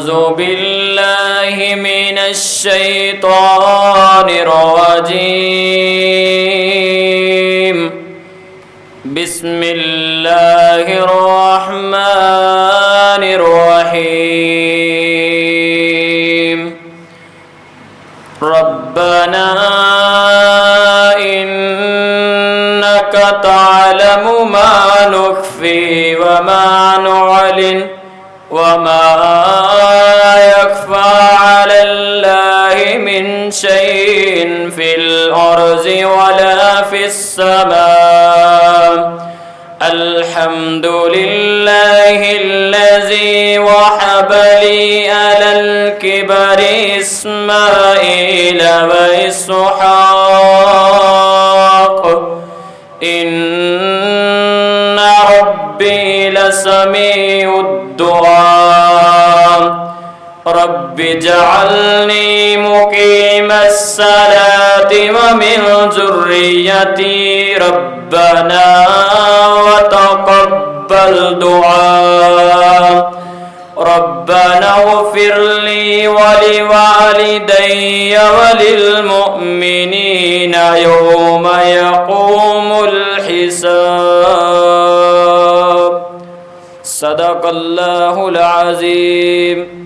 أعوذ بالله من الشيطان الرجيم بسم الله الرحمن الرحيم ربنا إنك تعلم ما نخفي وما نعلن وما يخفى على الله من شيء في الأرض ولا في السماء الحمد لله الذي وهب لي على الكبر إسماعيل وإسحاق إن ربي لسميع الدعاء رب اجعلني مقيم الصلاة ومن ذريتي ربنا وتقبل دعاء ربنا اغفر لي ولوالدي وللمؤمنين يوم يقوم الحساب صدق الله العظيم